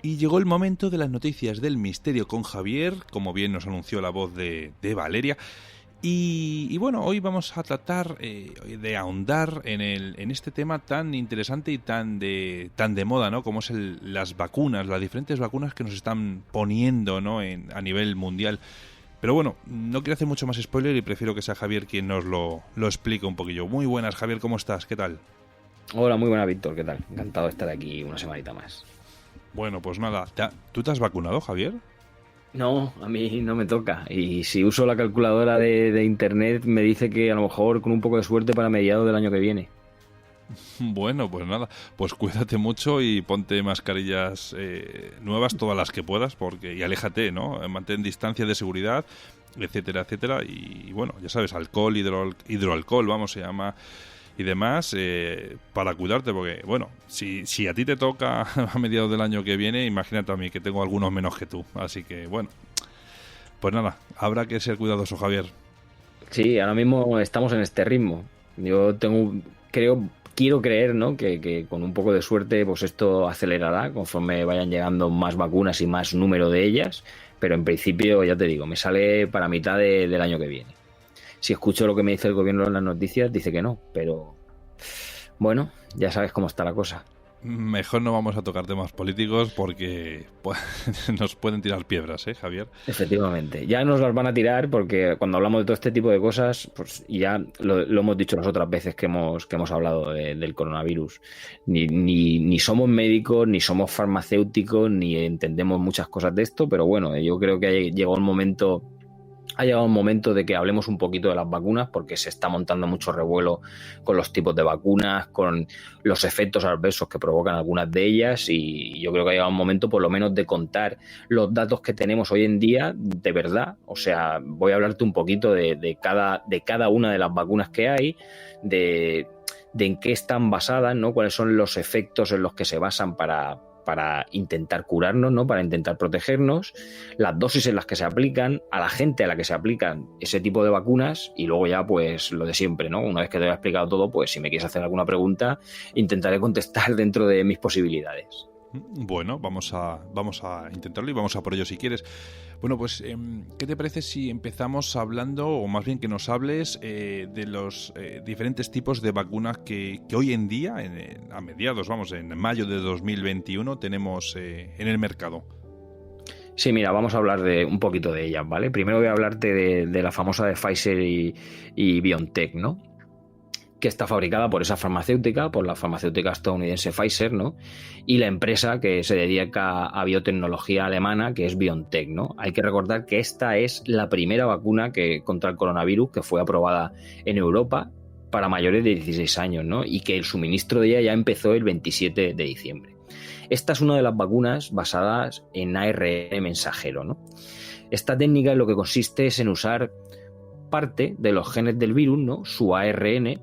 Y llegó el momento de las noticias del misterio con Javier, como bien nos anunció la voz de Valeria. Y bueno, hoy vamos a tratar de ahondar en este tema tan interesante y tan de moda, ¿no? Como es las vacunas, las diferentes vacunas que nos están poniendo, ¿no? A nivel mundial. Pero bueno, no quiero hacer mucho más spoiler y prefiero que sea Javier quien nos lo explique un poquillo. Muy buenas, Javier, ¿cómo estás? ¿Qué tal? Hola, muy buena, Víctor, ¿qué tal? Encantado de estar aquí una semanita más. Bueno, pues nada, ¿tú te has vacunado, Javier? No, a mí no me toca. Y si uso la calculadora de internet, me dice que a lo mejor con un poco de suerte para mediados del año que viene. Bueno, pues nada, pues cuídate mucho y ponte mascarillas nuevas, todas las que puedas, y aléjate, ¿no? Mantén distancia de seguridad, etcétera, etcétera. Y bueno, ya sabes, alcohol, hidroalcohol, vamos, se llama, y demás, para cuidarte, porque, bueno, si a ti te toca a mediados del año que viene, imagínate a mí, que tengo algunos menos que tú. Así que, bueno, pues nada, habrá que ser cuidadoso, Javier. Sí, ahora mismo estamos en este ritmo. Quiero creer, ¿no? Que con un poco de suerte, pues esto acelerará conforme vayan llegando más vacunas y más número de ellas. Pero en principio, ya te digo, me sale para mitad del año que viene. Si escucho lo que me dice el gobierno en las noticias, dice que no, pero bueno, ya sabes cómo está la cosa. Mejor no vamos a tocar temas políticos porque pues, nos pueden tirar piedras, ¿eh, Javier? Efectivamente, ya nos las van a tirar porque cuando hablamos de todo este tipo de cosas, pues ya lo hemos dicho las otras veces que hemos hablado del coronavirus. Ni somos médicos, ni somos farmacéuticos, ni entendemos muchas cosas de esto, pero bueno, yo creo que ha llegado un momento de que hablemos un poquito de las vacunas porque se está montando mucho revuelo con los tipos de vacunas, con los efectos adversos que provocan algunas de ellas, y yo creo que ha llegado un momento por lo menos de contar los datos que tenemos hoy en día de verdad. O sea, voy a hablarte un poquito de cada una de las vacunas que hay, de en qué están basadas, ¿no? Cuáles son los efectos en los que se basan para intentar curarnos, ¿no? Para intentar protegernos, las dosis en las que se aplican, a la gente a la que se aplican ese tipo de vacunas, y luego ya pues lo de siempre, ¿no? Una vez que te haya explicado todo, pues si me quieres hacer alguna pregunta, intentaré contestar dentro de mis posibilidades. Bueno, vamos a intentarlo y vamos a por ello si quieres. Bueno, pues, ¿qué te parece si empezamos hablando, o más bien que nos hables de los diferentes tipos de vacunas que hoy en día, a mediados, vamos, en mayo de 2021, tenemos en el mercado? Sí, mira, vamos a hablar de un poquito de ellas, ¿vale? Primero voy a hablarte de la famosa de Pfizer y BioNTech, ¿no? Que está fabricada por esa farmacéutica, por la farmacéutica estadounidense Pfizer, ¿no? Y la empresa que se dedica a biotecnología alemana, que es BioNTech, ¿no? Hay que recordar que esta es la primera vacuna contra el coronavirus que fue aprobada en Europa para mayores de 16 años, ¿no? Y que el suministro de ella ya empezó el 27 de diciembre. Esta es una de las vacunas basadas en ARN mensajero, ¿no? Esta técnica en lo que consiste es en usar parte de los genes del virus, ¿no? Su ARN,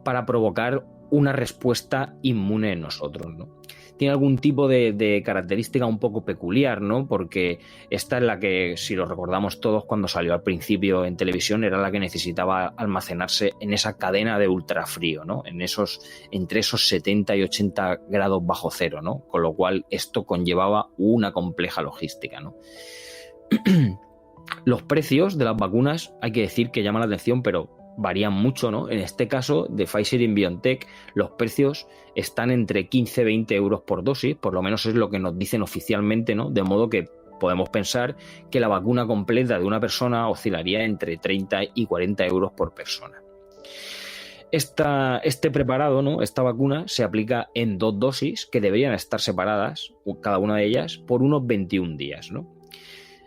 para provocar una respuesta inmune en nosotros, ¿no? Tiene algún tipo de característica un poco peculiar, ¿no? Porque esta es la que, si lo recordamos todos, cuando salió al principio en televisión, era la que necesitaba almacenarse en esa cadena de ultrafrío, ¿no? Entre esos 70 y 80 grados bajo cero, ¿no? Con lo cual esto conllevaba una compleja logística, ¿no? Los precios de las vacunas, hay que decir que llaman la atención, pero varían mucho, ¿no? En este caso, de Pfizer y BioNTech, los precios están entre 15 y 20 euros por dosis, por lo menos es lo que nos dicen oficialmente, ¿no? De modo que podemos pensar que la vacuna completa de una persona oscilaría entre 30 y 40 euros por persona. Este preparado, ¿no? Esta vacuna se aplica en 2 dosis que deberían estar separadas, cada una de ellas, por unos 21 días, ¿no?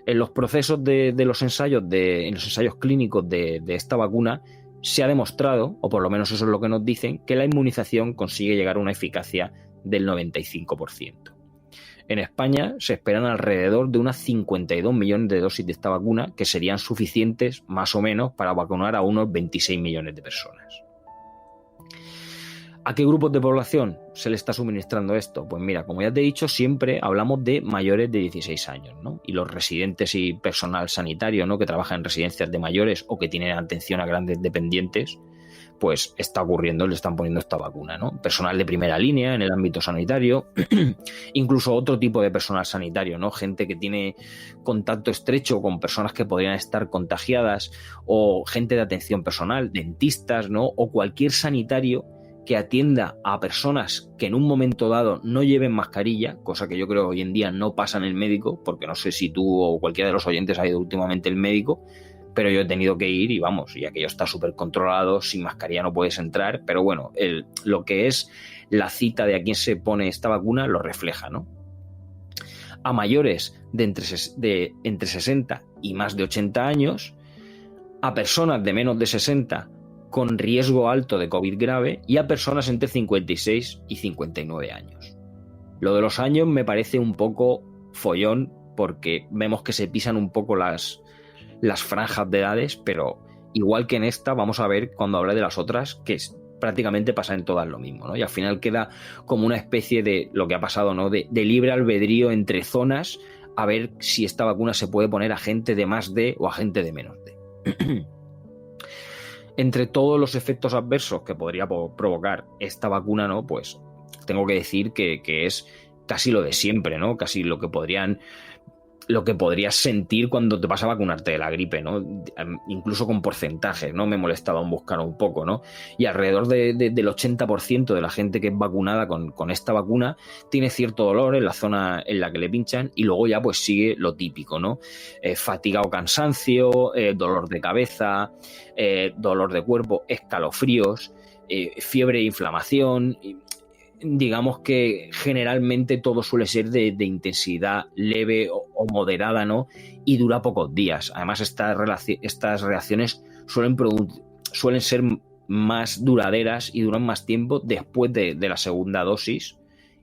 En los procesos de los ensayos, en los ensayos clínicos de esta vacuna, se ha demostrado, o por lo menos eso es lo que nos dicen, que la inmunización consigue llegar a una eficacia del 95%. En España se esperan alrededor de unas 52 millones de dosis de esta vacuna, que serían suficientes, más o menos, para vacunar a unos 26 millones de personas. ¿A qué grupos de población se le está suministrando esto? Pues mira, como ya te he dicho, siempre hablamos de mayores de 16 años, ¿no? Y los residentes y personal sanitario, ¿no? Que trabaja en residencias de mayores o que tienen atención a grandes dependientes, pues está ocurriendo, le están poniendo esta vacuna, ¿no? Personal de primera línea en el ámbito sanitario, incluso otro tipo de personal sanitario, ¿no? Gente que tiene contacto estrecho con personas que podrían estar contagiadas, o gente de atención personal, dentistas, ¿no? O cualquier sanitario que atienda a personas que en un momento dado no lleven mascarilla, cosa que yo creo hoy en día no pasa en el médico, porque no sé si tú o cualquiera de los oyentes ha ido últimamente al médico, pero yo he tenido que ir y vamos, y aquello está súper controlado, sin mascarilla no puedes entrar, pero bueno, lo que es la cita de a quién se pone esta vacuna lo refleja, ¿no? A mayores de entre 60 y más de 80 años, a personas de menos de 60 con riesgo alto de COVID grave y a personas entre 56 y 59 años. Lo de los años me parece un poco follón porque vemos que se pisan un poco las franjas de edades, pero igual que en esta vamos a ver cuando hable de las otras que prácticamente pasa en todas lo mismo, ¿no? Y al final queda como una especie de lo que ha pasado, ¿no? De libre albedrío entre zonas a ver si esta vacuna se puede poner a gente de más de o a gente de menos de. Entre todos los efectos adversos que podría provocar esta vacuna, ¿no? Pues tengo que decir que es casi lo de siempre, ¿no? Casi lo que podrías sentir cuando te vas a vacunarte de la gripe, ¿no? Incluso con porcentajes, ¿no? Me molestaba buscar un poco, ¿no? Y alrededor del 80% de la gente que es vacunada con esta vacuna tiene cierto dolor en la zona en la que le pinchan y luego ya pues sigue lo típico, ¿no? Fatiga o cansancio, dolor de cabeza, dolor de cuerpo, escalofríos, fiebre e inflamación. Digamos que generalmente todo suele ser de intensidad leve o moderada, ¿no? Y dura pocos días. Además, estas reacciones suelen ser más duraderas y duran más tiempo después de la segunda dosis,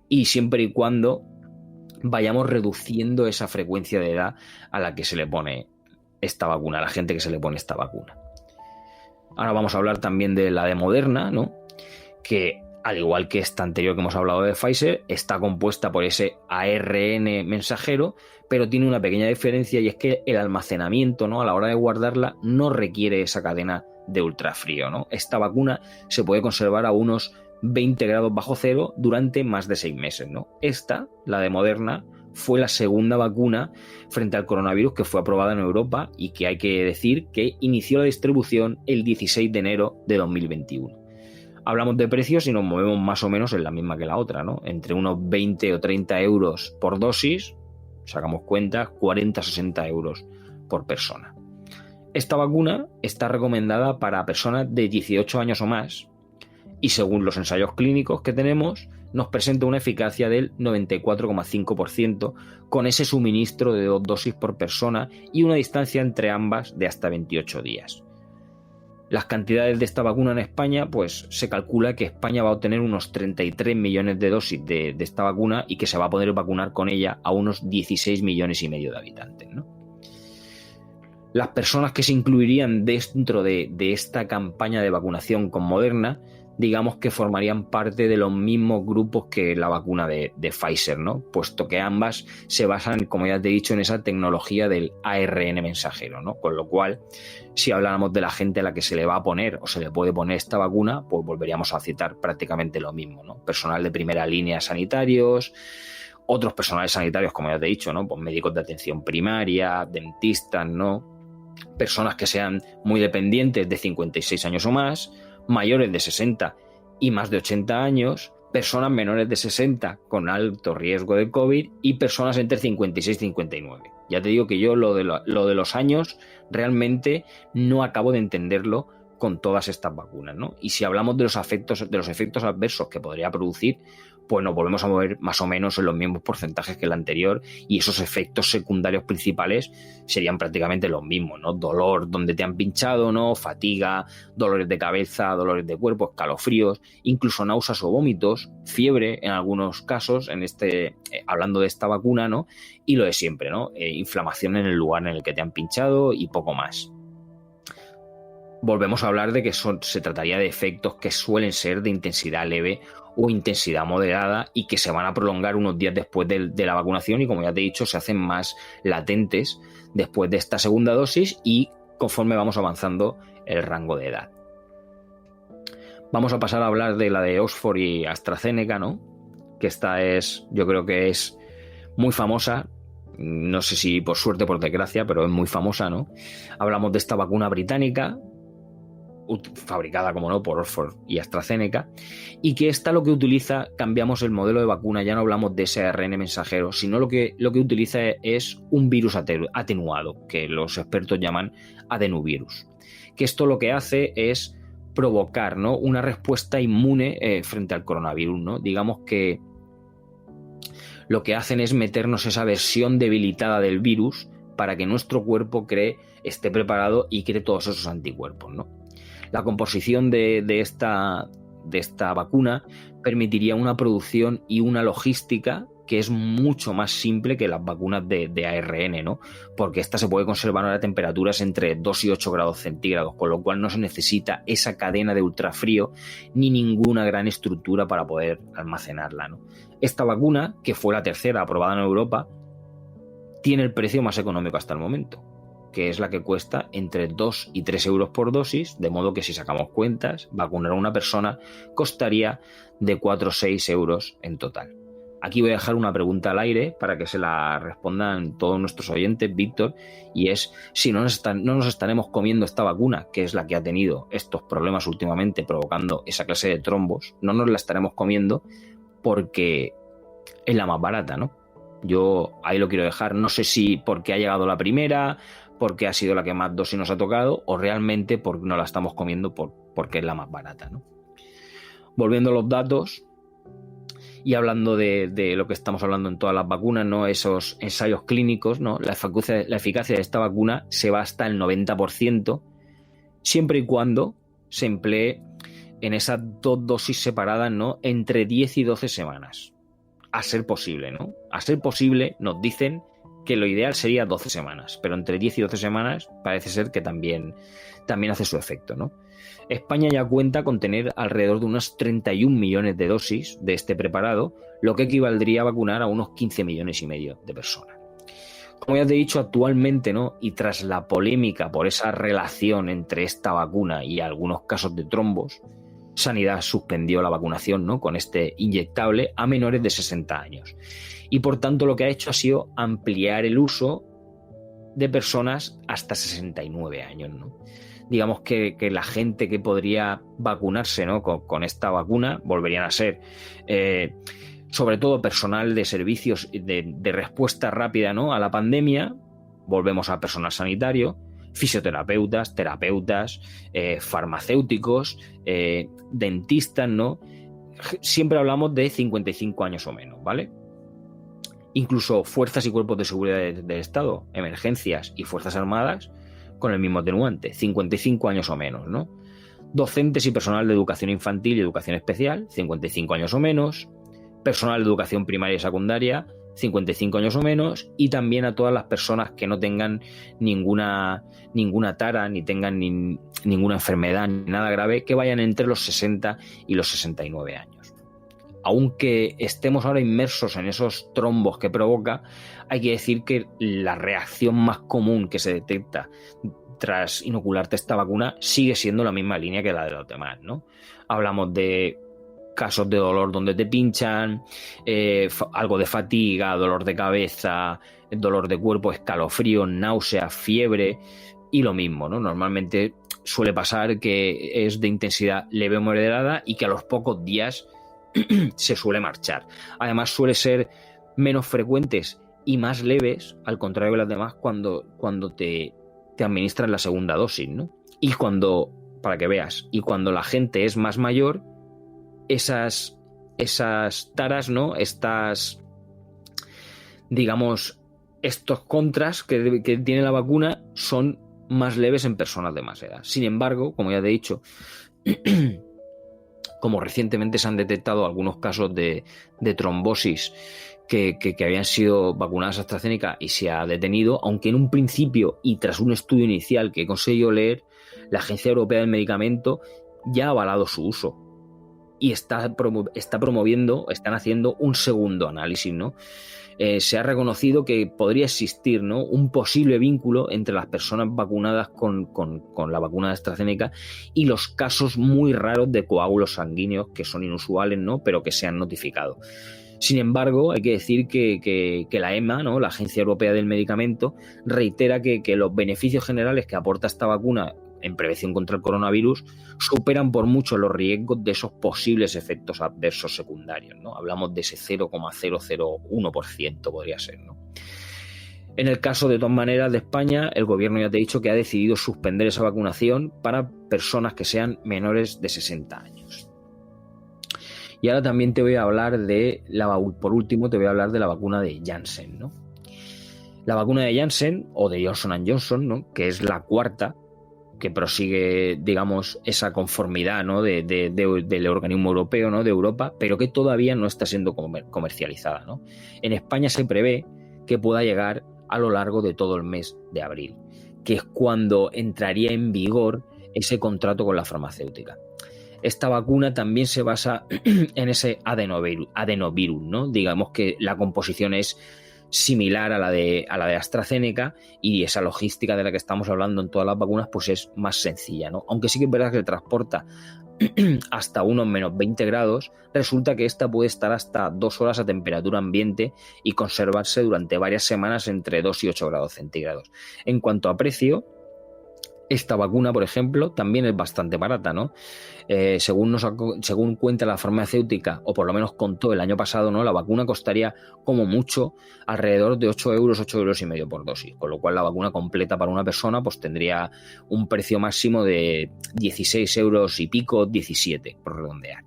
y siempre y cuando vayamos reduciendo esa frecuencia de edad a la que se le pone esta vacuna, a la gente que se le pone esta vacuna. Ahora vamos a hablar también de la de Moderna, ¿no? Que al igual que esta anterior que hemos hablado de Pfizer, está compuesta por ese ARN mensajero, pero tiene una pequeña diferencia y es que el almacenamiento, ¿no? A la hora de guardarla no requiere esa cadena de ultrafrío, ¿no? Esta vacuna se puede conservar a unos 20 grados bajo cero durante más de 6 meses, ¿no? Esta, la de Moderna, fue la segunda vacuna frente al coronavirus que fue aprobada en Europa y que hay que decir que inició la distribución el 16 de enero de 2021. Hablamos de precios y nos movemos más o menos en la misma que la otra, ¿no? Entre unos 20 o 30 euros por dosis, sacamos cuentas, 40-60 euros por persona. Esta vacuna está recomendada para personas de 18 años o más y según los ensayos clínicos que tenemos, nos presenta una eficacia del 94,5% con ese suministro de 2 dosis por persona y una distancia entre ambas de hasta 28 días. Las cantidades de esta vacuna en España, pues se calcula que España va a obtener unos 33 millones de dosis de esta vacuna y que se va a poder vacunar con ella a unos 16 millones y medio de habitantes, ¿no? Las personas que se incluirían dentro de esta campaña de vacunación con Moderna, digamos que formarían parte de los mismos grupos que la vacuna de Pfizer, ¿no? Puesto que ambas se basan, como ya te he dicho, en esa tecnología del ARN mensajero, ¿no? Con lo cual, si habláramos de la gente a la que se le va a poner o se le puede poner esta vacuna, pues volveríamos a citar prácticamente lo mismo, ¿no? Personal de primera línea sanitarios, otros personales sanitarios, como ya te he dicho, ¿no? Pues médicos de atención primaria, dentistas, ¿no? Personas que sean muy dependientes de 56 años o más, mayores de 60 y más de 80 años, personas menores de 60 con alto riesgo de COVID y personas entre 56 y 59. Ya te digo que yo lo de los años realmente no acabo de entenderlo con todas estas vacunas, ¿no? Y si hablamos de los efectos adversos que podría producir, pues nos volvemos a mover más o menos en los mismos porcentajes que el anterior y esos efectos secundarios principales serían prácticamente los mismos, ¿no? Dolor donde te han pinchado, ¿no? Fatiga, dolores de cabeza, dolores de cuerpo, escalofríos, incluso náuseas o vómitos, fiebre en algunos casos, hablando de esta vacuna, ¿no? Y lo de siempre, ¿no? Inflamación en el lugar en el que te han pinchado y poco más. Volvemos a hablar de que se trataría de efectos que suelen ser de intensidad leve o intensidad moderada y que se van a prolongar unos días después de la vacunación y, como ya te he dicho, se hacen más latentes después de esta segunda dosis y conforme vamos avanzando el rango de edad. Vamos a pasar a hablar de la de Oxford y AstraZeneca, ¿no? Que esta es, yo creo que es muy famosa. No sé si por suerte o por desgracia, pero es muy famosa, ¿no? Hablamos de esta vacuna británica, fabricada, como no, por Oxford y AstraZeneca, y que esta lo que utiliza, cambiamos el modelo de vacuna, ya no hablamos de ese ARN mensajero, sino lo que utiliza es un virus atenuado, que los expertos llaman adenovirus. Que esto lo que hace es provocar, ¿no?, una respuesta inmune frente al coronavirus, ¿no? Digamos que lo que hacen es meternos esa versión debilitada del virus para que nuestro cuerpo esté preparado y cree todos esos anticuerpos, ¿no? La composición de esta vacuna permitiría una producción y una logística que es mucho más simple que las vacunas de ARN, ¿no? Porque esta se puede conservar a temperaturas entre 2 y 8 grados centígrados, con lo cual no se necesita esa cadena de ultrafrío ni ninguna gran estructura para poder almacenarla, ¿no? Esta vacuna, que fue la tercera aprobada en Europa, tiene el precio más económico hasta el momento, que es la que cuesta entre 2 y 3 euros por dosis, de modo que si sacamos cuentas, vacunar a una persona costaría de 4 o 6 euros en total. Aquí voy a dejar una pregunta al aire para que se la respondan todos nuestros oyentes, Víctor, y es si no nos estaremos comiendo esta vacuna, que es la que ha tenido estos problemas últimamente provocando esa clase de trombos, no nos la estaremos comiendo porque es la más barata, ¿no? Yo ahí lo quiero dejar, no sé si porque ha llegado la primera, porque ha sido la que más dosis nos ha tocado, o realmente porque no la estamos comiendo porque es la más barata, ¿no? Volviendo a los datos y hablando de lo que estamos hablando en todas las vacunas, ¿no? Esos ensayos clínicos, ¿no? La eficacia de esta vacuna se va hasta el 90%, siempre y cuando se emplee en esas 2 dosis separadas, ¿no?, entre 10 y 12 semanas. A ser posible, ¿no? A ser posible, nos dicen que lo ideal sería 12 semanas, pero entre 10 y 12 semanas parece ser que también hace su efecto, ¿no? España ya cuenta con tener alrededor de unos 31 millones de dosis de este preparado, lo que equivaldría a vacunar a unos 15 millones y medio de personas. Como ya te he dicho, actualmente, ¿no?, y tras la polémica por esa relación entre esta vacuna y algunos casos de trombos, Sanidad suspendió la vacunación, ¿no?, con este inyectable a menores de 60 años. Y por tanto lo que ha hecho ha sido ampliar el uso de personas hasta 69 años, ¿no? Digamos que la gente que podría vacunarse, ¿no?, con esta vacuna volverían a ser sobre todo personal de servicios de respuesta rápida, ¿no?, a la pandemia. Volvemos al personal sanitario, fisioterapeutas, terapeutas, farmacéuticos, dentistas, ¿no? Siempre hablamos de 55 años o menos, ¿vale? Incluso fuerzas y cuerpos de seguridad del Estado, emergencias y fuerzas armadas, con el mismo atenuante, 55 años o menos, ¿no? Docentes y personal de educación infantil y educación especial, 55 años o menos. Personal de educación primaria y secundaria, 55 años o menos. Y también a todas las personas que no tengan ninguna tara, ni tengan ninguna enfermedad, ni nada grave, que vayan entre los 60 y los 69 años. Aunque estemos ahora inmersos en esos trombos que provoca, hay que decir que la reacción más común que se detecta tras inocularte esta vacuna sigue siendo la misma línea que la de los demás, ¿no? Hablamos de casos de dolor donde te pinchan, algo de fatiga, dolor de cabeza, dolor de cuerpo, escalofríos, náuseas, fiebre y lo mismo, ¿no? Normalmente suele pasar que es de intensidad leve o moderada y que a los pocos días se suele marchar. Además suele ser menos frecuentes y más leves, al contrario de las demás, cuando te administran la segunda dosis, ¿no? Y cuando, para que veas, y cuando la gente es más mayor, esas taras, ¿no?, estos contras que tiene la vacuna son más leves en personas de más edad. Sin embargo, como ya te he dicho, como recientemente se han detectado algunos casos de trombosis que habían sido vacunadas a AstraZeneca y se ha detenido, aunque en un principio y tras un estudio inicial que he conseguido leer, la Agencia Europea del Medicamento ya ha avalado su uso. y está promoviendo, están haciendo un segundo análisis, ¿no? Se ha reconocido que podría existir, ¿no?, un posible vínculo entre las personas vacunadas con la vacuna de AstraZeneca y los casos muy raros de coágulos sanguíneos que son inusuales, ¿no?, pero que se han notificado. Sin embargo, hay que decir que la EMA, ¿no?, la Agencia Europea del Medicamento, reitera que los beneficios generales que aporta esta vacuna en prevención contra el coronavirus superan por mucho los riesgos de esos posibles efectos adversos secundarios, ¿no? Hablamos de ese 0,001% podría ser, ¿no? En el caso, de todas maneras, de España, el gobierno, ya te he dicho, que ha decidido suspender esa vacunación para personas que sean menores de 60 años. Y ahora también te voy a hablar por último, te voy a hablar de la vacuna de Janssen, ¿no? La vacuna de Janssen, o de Johnson & Johnson, ¿no?, que es la cuarta, que prosigue, digamos, esa conformidad, ¿no?, del organismo europeo, ¿no?, de Europa, pero que todavía no está siendo comercializada, ¿no? En España se prevé que pueda llegar a lo largo de todo el mes de abril, que es cuando entraría en vigor ese contrato con la farmacéutica. Esta vacuna también se basa en ese adenovirus, ¿no? Digamos que la composición es similar a la de AstraZeneca, y esa logística de la que estamos hablando en todas las vacunas pues es más sencilla, ¿no? Aunque sí que es verdad que transporta hasta unos menos 20 grados, resulta que esta puede estar hasta 2 horas a temperatura ambiente y conservarse durante varias semanas entre 2 y 8 grados centígrados. En cuanto a precio, esta vacuna, por ejemplo, también es bastante barata, ¿no? Según cuenta la farmacéutica, o por lo menos contó el año pasado, ¿no?, la vacuna costaría como mucho alrededor de 8 euros y medio por dosis, con lo cual la vacuna completa para una persona pues tendría un precio máximo de 16 euros y pico, 17, por redondear.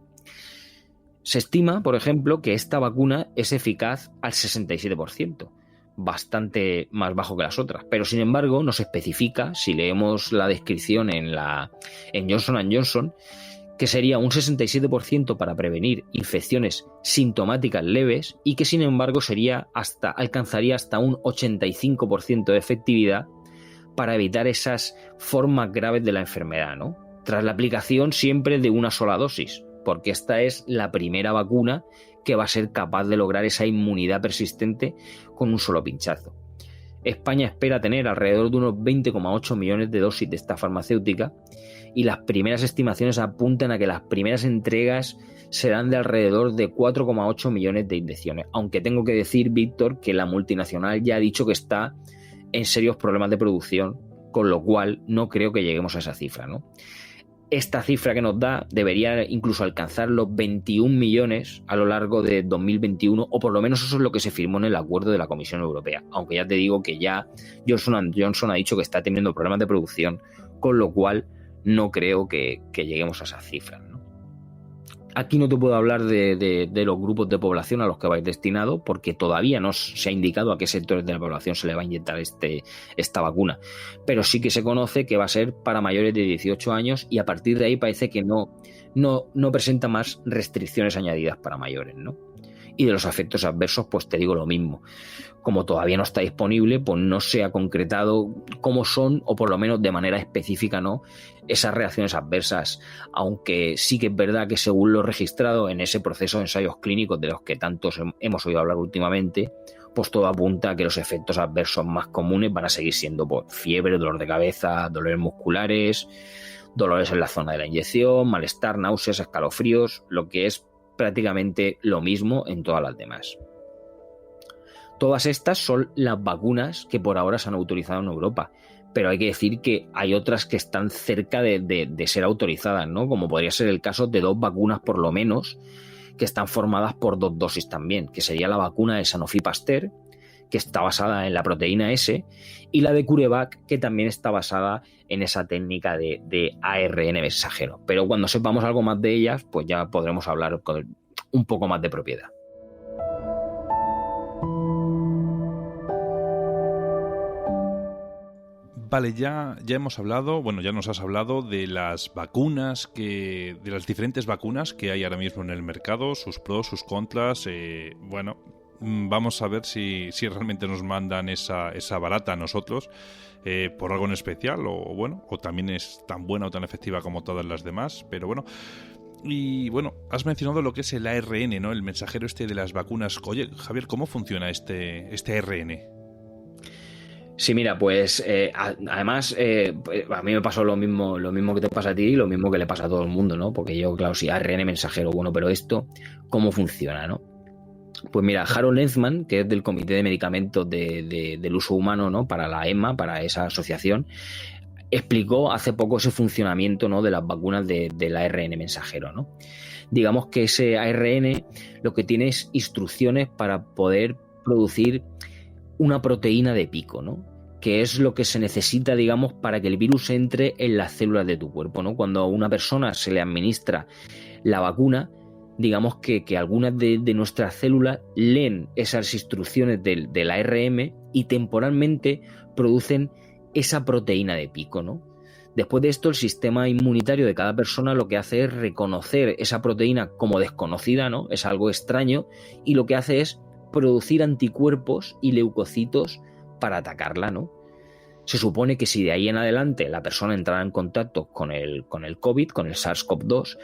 Se estima, por ejemplo, que esta vacuna es eficaz al 67%. Bastante más bajo que las otras, pero sin embargo nos especifica, si leemos la descripción en Johnson & Johnson, que sería un 67% para prevenir infecciones sintomáticas leves y que sin embargo alcanzaría hasta un 85% de efectividad para evitar esas formas graves de la enfermedad, ¿no?, tras la aplicación siempre de una sola dosis, porque esta es la primera vacuna que va a ser capaz de lograr esa inmunidad persistente con un solo pinchazo. España espera tener alrededor de unos 20,8 millones de dosis de esta farmacéutica, y las primeras estimaciones apuntan a que las primeras entregas serán de alrededor de 4,8 millones de inyecciones, aunque tengo que decir, Víctor, que la multinacional ya ha dicho que está en serios problemas de producción, con lo cual no creo que lleguemos a esa cifra, ¿no? Esta cifra que nos da debería incluso alcanzar los 21 millones a lo largo de 2021, o por lo menos eso es lo que se firmó en el acuerdo de la Comisión Europea, aunque ya te digo que ya Johnson & Johnson ha dicho que está teniendo problemas de producción, con lo cual no creo que lleguemos a esas cifras, ¿no? Aquí no te puedo hablar de los grupos de población a los que vais destinado, porque todavía no se ha indicado a qué sectores de la población se le va a inyectar esta vacuna. Pero sí que se conoce que va a ser para mayores de 18 años, y a partir de ahí parece que no presenta más restricciones añadidas para mayores, ¿no? Y de los efectos adversos, pues te digo lo mismo. Como todavía no está disponible, pues no se ha concretado cómo son, o por lo menos de manera específica, ¿no?, esas reacciones adversas, aunque sí que es verdad que según lo registrado en ese proceso de ensayos clínicos de los que tantos hemos oído hablar últimamente, pues todo apunta a que los efectos adversos más comunes van a seguir siendo por fiebre, dolor de cabeza, dolores musculares, dolores en la zona de la inyección, malestar, náuseas, escalofríos, lo que es prácticamente lo mismo en todas las demás. Todas estas son las vacunas que por ahora se han autorizado en Europa, pero hay que decir que hay otras que están cerca de ser autorizadas, ¿no?, como podría ser el caso de 2 vacunas por lo menos, que están formadas por 2 dosis también, que sería la vacuna de Sanofi Pasteur, que está basada en la proteína S, y la de CureVac, que también está basada en esa técnica de ARN mensajero. Pero cuando sepamos algo más de ellas, pues ya podremos hablar con un poco más de propiedad. Vale, ya hemos hablado, bueno, ya nos has hablado de las vacunas, de las diferentes vacunas que hay ahora mismo en el mercado, sus pros, sus contras. Bueno, vamos a ver si realmente nos mandan esa barata a nosotros por algo en especial, o también es tan buena o tan efectiva como todas las demás. Pero bueno, Y bueno, has mencionado lo que es el ARN, ¿no? El mensajero este de las vacunas. Oye, Javier, ¿cómo funciona este ARN? Sí, mira, pues además pues, a mí me pasó lo mismo que te pasa a ti y lo mismo que le pasa a todo el mundo, ¿no? Porque yo, claro, sí, ARN mensajero, bueno, pero esto, ¿cómo funciona, no? Pues mira, Harold Enzmann, que es del Comité de Medicamentos del Uso Humano, ¿no? Para la EMA, para esa asociación, explicó hace poco ese funcionamiento, ¿no? De las vacunas del ARN mensajero, ¿no? Digamos que ese ARN lo que tiene es instrucciones para poder producir una proteína de pico, ¿no? Que es lo que se necesita, digamos, para que el virus entre en las células de tu cuerpo, ¿no? Cuando a una persona se le administra la vacuna, digamos que algunas de nuestras células leen esas instrucciones del ARN y temporalmente producen esa proteína de pico, ¿no? Después de esto, el sistema inmunitario de cada persona lo que hace es reconocer esa proteína como desconocida, ¿no? Es algo extraño, y lo que hace es producir anticuerpos y leucocitos para atacarla, ¿no? Se supone que si de ahí en adelante la persona entrara en contacto con el COVID, con el SARS-CoV-2,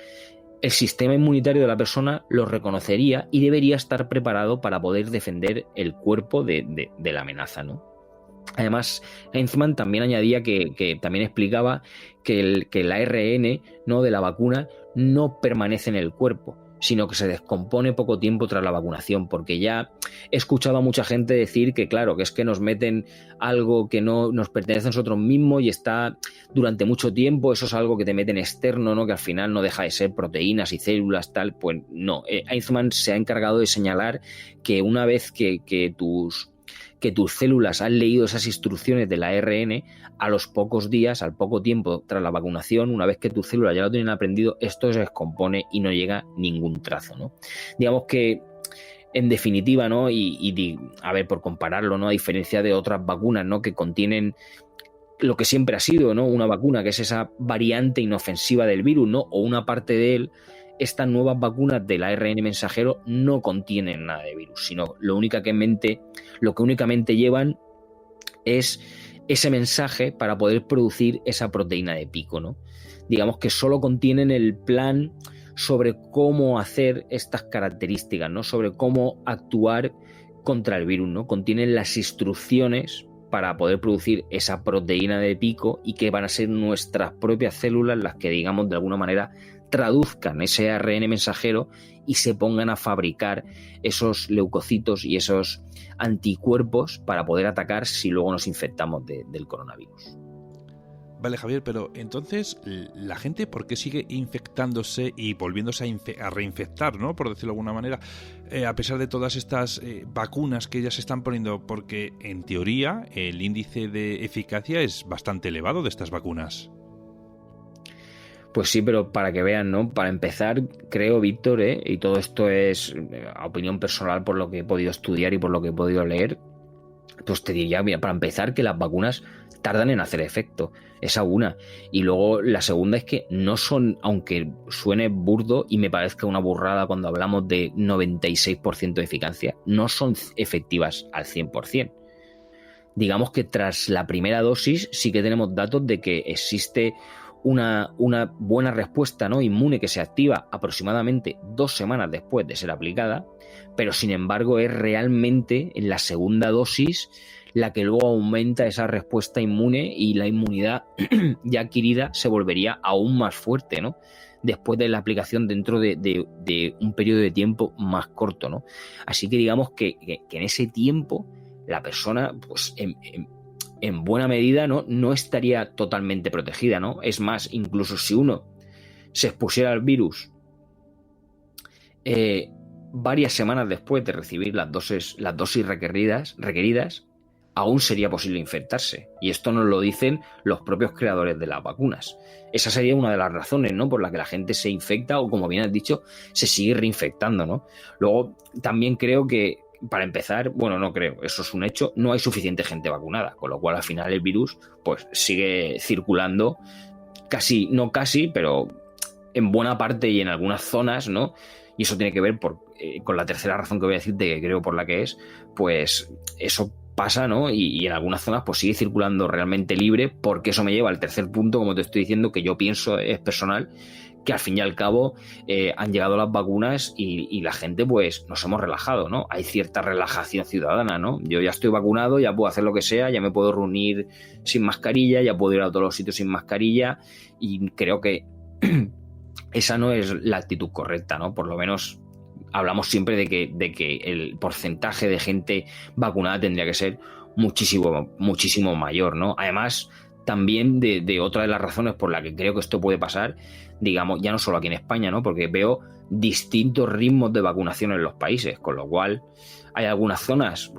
el sistema inmunitario de la persona lo reconocería y debería estar preparado para poder defender el cuerpo de la amenaza, ¿no? Además, Heinzmann también añadía que también explicaba que el ARN, ¿no? De la vacuna no permanece en el cuerpo, sino que se descompone poco tiempo tras la vacunación, porque ya he escuchado a mucha gente decir que claro, que es que nos meten algo que no nos pertenece a nosotros mismos y está durante mucho tiempo, eso es algo que te meten externo, ¿no? Que al final no deja de ser proteínas y células, tal. Pues no, Heinzmann se ha encargado de señalar que una vez que tus células han leído esas instrucciones del ARN, a los pocos días, al poco tiempo tras la vacunación, una vez que tus células ya lo tienen aprendido, esto se descompone y no llega ningún trazo, ¿no? Digamos que, en definitiva, ¿no? Y a ver, por compararlo, ¿no? A diferencia de otras vacunas, ¿no? Que contienen lo que siempre ha sido, ¿no? Una vacuna, que es esa variante inofensiva del virus, ¿no? O una parte de él. Estas nuevas vacunas del ARN mensajero no contienen nada de virus, sino lo que únicamente llevan es ese mensaje para poder producir esa proteína de pico, ¿no? Digamos que solo contienen el plan sobre cómo hacer estas características, ¿no? Sobre cómo actuar contra el virus, ¿no? Contienen las instrucciones para poder producir esa proteína de pico y que van a ser nuestras propias células las que, digamos, de alguna manera traduzcan ese ARN mensajero y se pongan a fabricar esos leucocitos y esos anticuerpos para poder atacar si luego nos infectamos del coronavirus. Vale, Javier, pero entonces, ¿la gente por qué sigue infectándose y volviéndose a reinfectar, ¿no? Por decirlo de alguna manera, a pesar de todas estas vacunas que ya se están poniendo? Porque, en teoría, el índice de eficacia es bastante elevado de estas vacunas. Pues sí, pero para que vean, ¿no? Para empezar, creo, Víctor, y todo esto es opinión personal por lo que he podido estudiar y por lo que he podido leer, pues te diría, mira, para empezar, que las vacunas tardan en hacer efecto. Esa una. Y luego la segunda es que no son, aunque suene burdo y me parezca una burrada cuando hablamos de 96% de eficacia, no son efectivas al 100%. Digamos que tras la primera dosis sí que tenemos datos de que existe una buena respuesta, ¿no? Inmune que se activa aproximadamente 2 semanas después de ser aplicada, pero sin embargo es realmente en la segunda dosis la que luego aumenta esa respuesta inmune y la inmunidad ya adquirida se volvería aún más fuerte, ¿no? Después de la aplicación dentro de un periodo de tiempo más corto, ¿no? Así que digamos que en ese tiempo la persona, pues en buena medida, no estaría totalmente protegida, ¿no? Es más, incluso si uno se expusiera al virus varias semanas después de recibir las dosis requeridas, aún sería posible infectarse. Y esto nos lo dicen los propios creadores de las vacunas. Esa sería una de las razones, ¿no? Por la que la gente se infecta o, como bien has dicho, se sigue reinfectando, ¿no? Luego, también creo que, para empezar, bueno, no creo, eso es un hecho, no hay suficiente gente vacunada, con lo cual al final el virus pues sigue circulando pero en buena parte y en algunas zonas, ¿no? Y eso tiene que ver con la tercera razón que voy a decirte, que creo por la que es, pues eso pasa, ¿no? Y en algunas zonas pues sigue circulando realmente libre, porque eso me lleva al tercer punto, como te estoy diciendo, que yo pienso, es personal, que al fin y al cabo han llegado las vacunas y la gente pues nos hemos relajado, ¿no? Hay cierta relajación ciudadana, ¿no? Yo ya estoy vacunado, ya puedo hacer lo que sea, ya me puedo reunir sin mascarilla, ya puedo ir a todos los sitios sin mascarilla y creo que esa no es la actitud correcta, ¿no? Por lo menos hablamos siempre de que el porcentaje de gente vacunada tendría que ser muchísimo mayor, ¿no? Además, también de otra de las razones por la que creo que esto puede pasar, digamos, ya no solo aquí en España, ¿no? Porque veo distintos ritmos de vacunación en los países, con lo cual hay algunas zonas,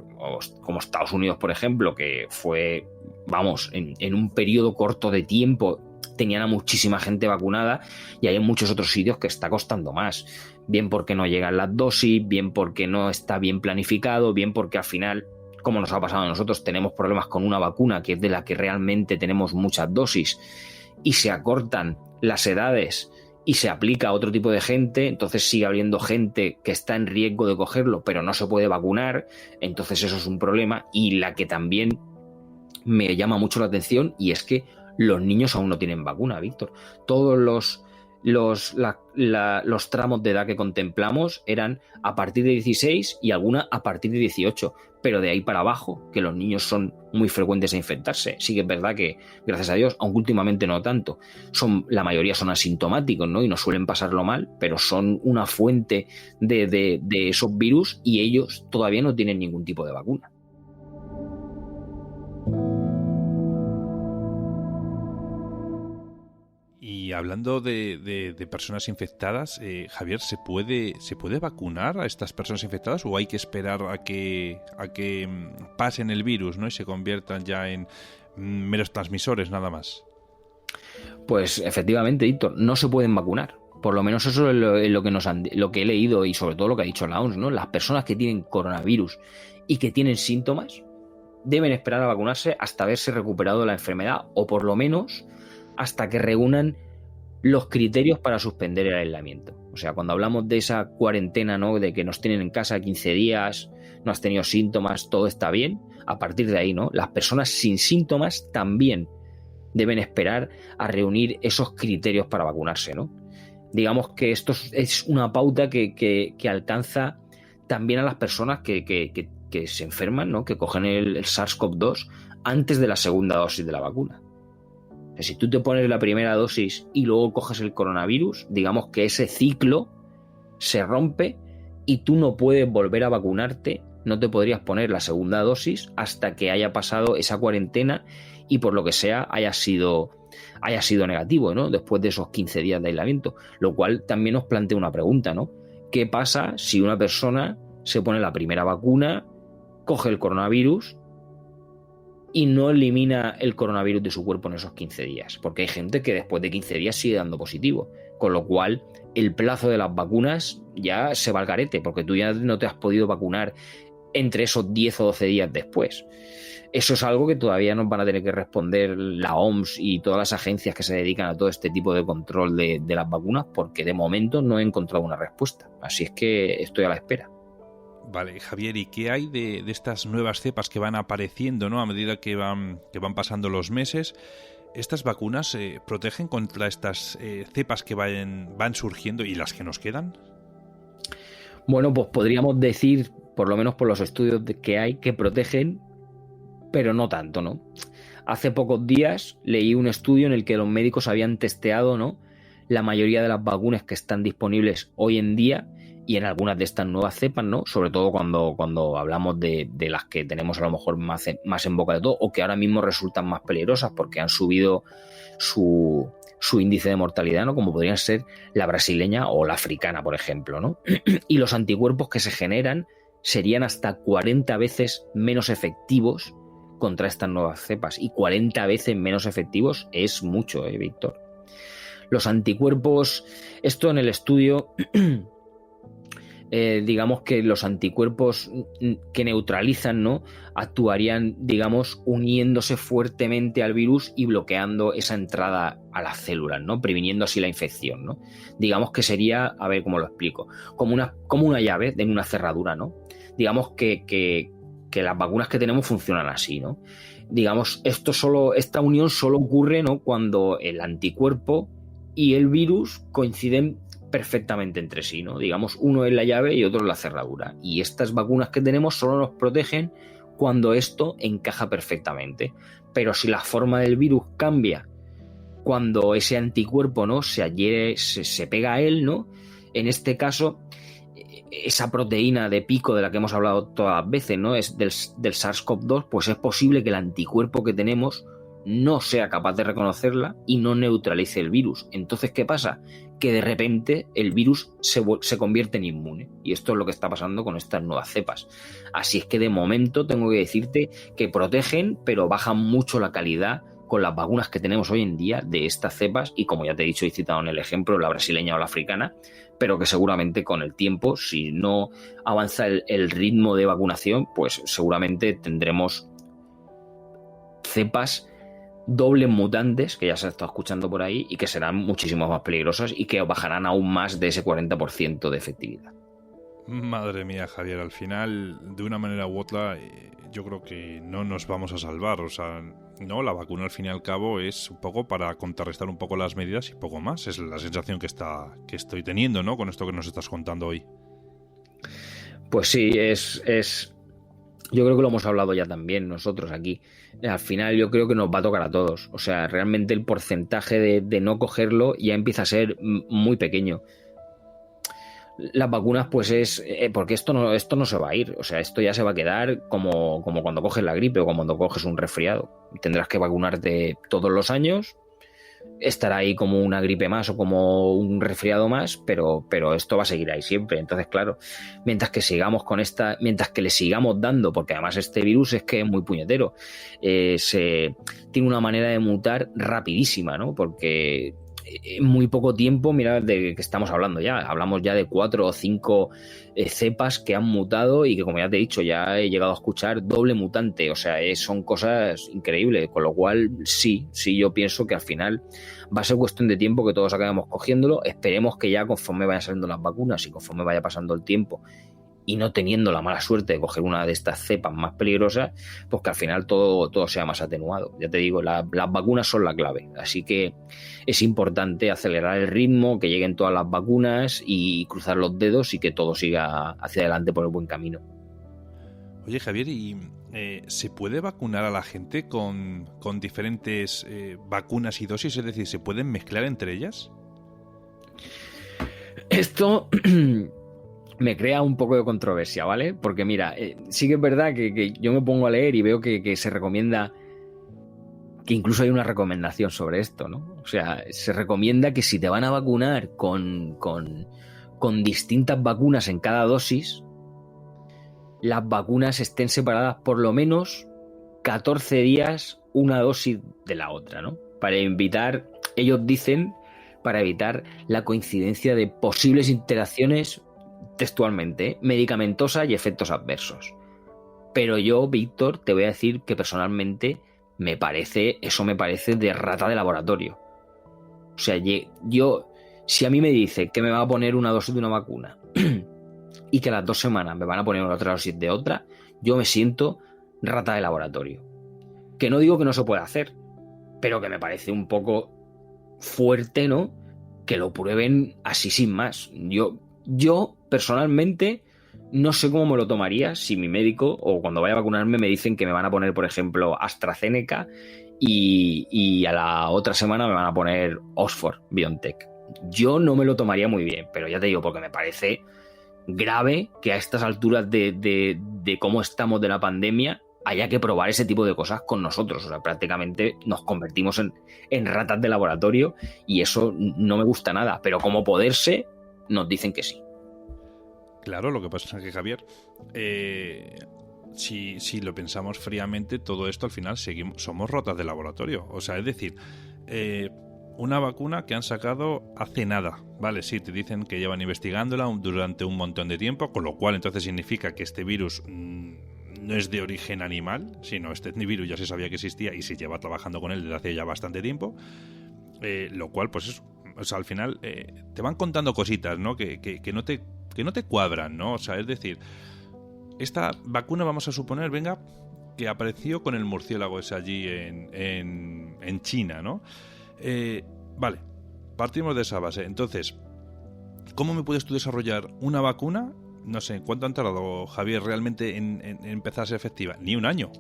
como Estados Unidos, por ejemplo, que fue, vamos, en un periodo corto de tiempo tenían a muchísima gente vacunada, y hay en muchos otros sitios que está costando más, bien porque no llegan las dosis, bien porque no está bien planificado, bien porque al final, como nos ha pasado a nosotros, tenemos problemas con una vacuna que es de la que realmente tenemos muchas dosis y se acortan las edades y se aplica a otro tipo de gente, entonces sigue habiendo gente que está en riesgo de cogerlo pero no se puede vacunar, entonces eso es un problema. Y la que también me llama mucho la atención, y es que los niños aún no tienen vacuna, Víctor. Todos los tramos de edad que contemplamos eran a partir de 16 y alguna a partir de 18, pero de ahí para abajo, que los niños son muy frecuentes a infectarse. Sí que es verdad que, gracias a Dios, aunque últimamente no tanto, la mayoría son asintomáticos, ¿no? Y no suelen pasarlo mal, pero son una fuente de esos virus y ellos todavía no tienen ningún tipo de vacuna. Y hablando de personas infectadas, Javier, ¿se puede vacunar a estas personas infectadas o hay que esperar a que pasen el virus, ¿no? Y se conviertan ya en meros transmisores nada más? Pues efectivamente, Víctor, no se pueden vacunar. Por lo menos eso es lo que he leído y sobre todo lo que ha dicho la OMS, ¿no? Las personas que tienen coronavirus y que tienen síntomas deben esperar a vacunarse hasta haberse recuperado la enfermedad, o por lo menos hasta que reúnan los criterios para suspender el aislamiento. O sea, cuando hablamos de esa cuarentena, ¿no? De que nos tienen en casa 15 días, no has tenido síntomas, todo está bien, a partir de ahí, ¿no? Las personas sin síntomas también deben esperar a reunir esos criterios para vacunarse, ¿no? Digamos que esto es una pauta que alcanza también a las personas que se enferman, ¿no? Que cogen el SARS-CoV-2 antes de la segunda dosis de la vacuna. O sea, si tú te pones la primera dosis y luego coges el coronavirus, digamos que ese ciclo se rompe y tú no puedes volver a vacunarte, no te podrías poner la segunda dosis hasta que haya pasado esa cuarentena y por lo que sea haya sido negativo, ¿no? Después de esos 15 días de aislamiento, lo cual también nos plantea una pregunta, ¿no? ¿Qué pasa si una persona se pone la primera vacuna, coge el coronavirus y no elimina el coronavirus de su cuerpo en esos 15 días? Porque hay gente que después de 15 días sigue dando positivo, con lo cual el plazo de las vacunas ya se va al garete, porque tú ya no te has podido vacunar entre esos 10 o 12 días después. Eso es algo que todavía nos van a tener que responder la OMS y todas las agencias que se dedican a todo este tipo de control de las vacunas, porque de momento no he encontrado una respuesta. Así es que estoy a la espera. Vale, Javier, ¿y qué hay de estas nuevas cepas que van apareciendo, ¿no? A medida que van pasando los meses? ¿Estas vacunas protegen contra estas cepas que van surgiendo y las que nos quedan? Bueno, pues podríamos decir, por lo menos por los estudios que hay, que protegen, pero no tanto, ¿no? Hace pocos días leí un estudio en el que los médicos habían testeado, ¿no?, la mayoría de las vacunas que están disponibles hoy en día y en algunas de estas nuevas cepas, ¿no? Sobre todo cuando hablamos de las que tenemos a lo mejor más en boca de todo, o que ahora mismo resultan más peligrosas porque han subido su índice de mortalidad, ¿no? Como podrían ser la brasileña o la africana, por ejemplo, ¿no? Y los anticuerpos que se generan serían hasta 40 veces menos efectivos contra estas nuevas cepas. Y 40 veces menos efectivos es mucho, Víctor. Los anticuerpos, esto en el estudio, digamos que los anticuerpos que neutralizan, ¿no?, actuarían, digamos, uniéndose fuertemente al virus y bloqueando esa entrada a las células, ¿no?, previniendo así la infección, ¿no? Digamos que sería, a ver cómo lo explico, como una llave en una cerradura, ¿no? Digamos que las vacunas que tenemos funcionan así, ¿no? Digamos, esta unión solo ocurre, ¿no?, cuando el anticuerpo y el virus coinciden perfectamente entre sí, ¿no? Digamos, uno es la llave y otro es la cerradura. Y estas vacunas que tenemos solo nos protegen cuando esto encaja perfectamente. Pero si la forma del virus cambia cuando ese anticuerpo, ¿no?, se adhiere, se pega a él, ¿no? En este caso, esa proteína de pico de la que hemos hablado todas las veces, ¿no?, es del SARS-CoV-2, pues es posible que el anticuerpo que tenemos no sea capaz de reconocerla y no neutralice el virus. Entonces, ¿qué pasa? Que de repente el virus se convierte en inmune. Y esto es lo que está pasando con estas nuevas cepas. Así es que de momento tengo que decirte que protegen, pero bajan mucho la calidad con las vacunas que tenemos hoy en día de estas cepas, y como ya te he dicho y citado en el ejemplo, la brasileña o la africana, pero que seguramente con el tiempo, si no avanza el ritmo de vacunación, pues seguramente tendremos cepas dobles mutantes, que ya se ha estado escuchando por ahí, y que serán muchísimo más peligrosas y que bajarán aún más de ese 40% de efectividad. Madre mía, Javier, al final, de una manera u otra, yo creo que no nos vamos a salvar. O sea, no, la vacuna al fin y al cabo es un poco para contrarrestar un poco las medidas y poco más. Es la sensación que estoy teniendo, ¿no?, con esto que nos estás contando hoy. Pues sí, yo creo que lo hemos hablado ya también nosotros aquí. Al final yo creo que nos va a tocar a todos. O sea, realmente el porcentaje de no cogerlo ya empieza a ser muy pequeño. Las vacunas, pues es... porque esto no se va a ir. O sea, esto ya se va a quedar como cuando coges la gripe o como cuando coges un resfriado. Tendrás que vacunarte todos los años. Estará ahí como una gripe más o como un resfriado más, pero esto va a seguir ahí siempre. Entonces, claro, mientras que le sigamos dando, porque además este virus es que es muy puñetero, tiene una manera de mutar rapidísima, ¿no? Porque en muy poco tiempo, mira de que estamos hablando ya, hablamos ya de 4 o 5 cepas que han mutado y que, como ya te he dicho, ya he llegado a escuchar doble mutante. O sea, son cosas increíbles, con lo cual sí, yo pienso que al final va a ser cuestión de tiempo que todos acabemos cogiéndolo. Esperemos que ya conforme vayan saliendo las vacunas y conforme vaya pasando el tiempo y no teniendo la mala suerte de coger una de estas cepas más peligrosas, pues que al final todo sea más atenuado. Ya te digo, las vacunas son la clave, así que es importante acelerar el ritmo, que lleguen todas las vacunas y cruzar los dedos y que todo siga hacia adelante por el buen camino. Oye, Javier, ¿y se puede vacunar a la gente con diferentes vacunas y dosis? Es decir, ¿se pueden mezclar entre ellas? Esto me crea un poco de controversia, ¿vale? Porque mira, sí que es verdad que yo me pongo a leer y veo que se recomienda, que incluso hay una recomendación sobre esto, ¿no? O sea, se recomienda que si te van a vacunar con distintas vacunas en cada dosis, las vacunas estén separadas por lo menos 14 días una dosis de la otra, ¿no? Para evitar, ellos dicen, para evitar la coincidencia de posibles interacciones, textualmente, medicamentosas y efectos adversos. Pero yo, Víctor, te voy a decir que personalmente eso me parece de rata de laboratorio. O sea, si a mí me dice que me va a poner una dosis de una vacuna y que a las 2 semanas me van a poner otra dosis de otra, yo me siento rata de laboratorio. Que no digo que no se pueda hacer, pero que me parece un poco fuerte, ¿no?, que lo prueben así sin más. Yo personalmente no sé cómo me lo tomaría si mi médico o cuando vaya a vacunarme me dicen que me van a poner, por ejemplo, AstraZeneca y a la otra semana me van a poner Oxford BioNTech. Yo no me lo tomaría muy bien, pero ya te digo, porque me parece grave que a estas alturas de cómo estamos de la pandemia haya que probar ese tipo de cosas con nosotros. O sea, prácticamente nos convertimos en ratas de laboratorio y eso no me gusta nada, pero como poderse, nos dicen que sí. Claro, lo que pasa es que, Javier, si lo pensamos fríamente, todo esto al final somos ratas de laboratorio. O sea, es decir, una vacuna que han sacado hace nada, ¿vale? Sí, te dicen que llevan investigándola durante un montón de tiempo, con lo cual entonces significa que este virus no es de origen animal, sino este virus ya se sabía que existía y se lleva trabajando con él desde hace ya bastante tiempo, lo cual, pues eso, o sea, al final te van contando cositas, ¿no?, que no te cuadran, ¿no? O sea, es decir, esta vacuna, vamos a suponer, venga, que apareció con el murciélago ese allí en China, ¿no? Vale, Partimos de esa base. Entonces, ¿cómo me puedes tú desarrollar una vacuna? No sé, ¿cuánto han tardado, Javier, realmente en empezar a ser efectiva? Ni un año,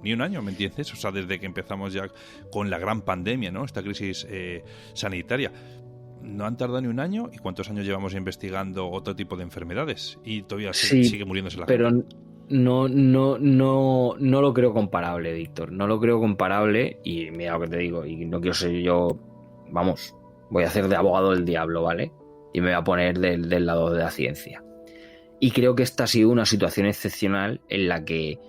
¿me entiendes? O sea, desde que empezamos ya con la gran pandemia, ¿no? Esta crisis sanitaria. No han tardado ni un año. ¿Y cuántos años llevamos investigando otro tipo de enfermedades? Y todavía sigue muriéndose la gente. Pero no lo creo comparable, Víctor. No lo creo comparable. Y mira lo que te digo. Y no quiero ser yo... Vamos, voy a hacer de abogado del diablo, ¿vale? Y me voy a poner del lado de la ciencia. Y creo que esta ha sido una situación excepcional en la que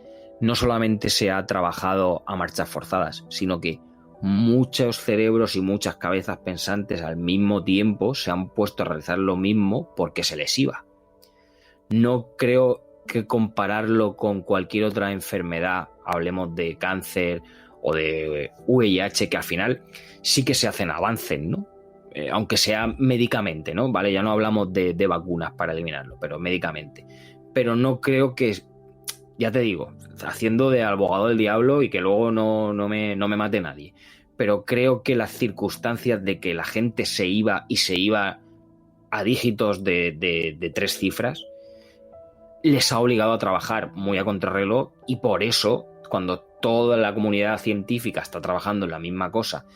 no solamente se ha trabajado a marchas forzadas, sino que muchos cerebros y muchas cabezas pensantes al mismo tiempo se han puesto a realizar lo mismo porque se les iba. No creo que compararlo con cualquier otra enfermedad, hablemos de cáncer o de VIH, que al final sí que se hacen avances, ¿no? Aunque sea médicamente, ¿no? Vale, ya no hablamos de vacunas para eliminarlo, pero médicamente. Pero no creo que, ya te digo, haciendo de abogado del diablo y que luego no me mate nadie, pero creo que las circunstancias de que la gente se iba a dígitos de 3 cifras les ha obligado a trabajar muy a contrarreloj, y por eso, cuando toda la comunidad científica está trabajando en la misma cosa,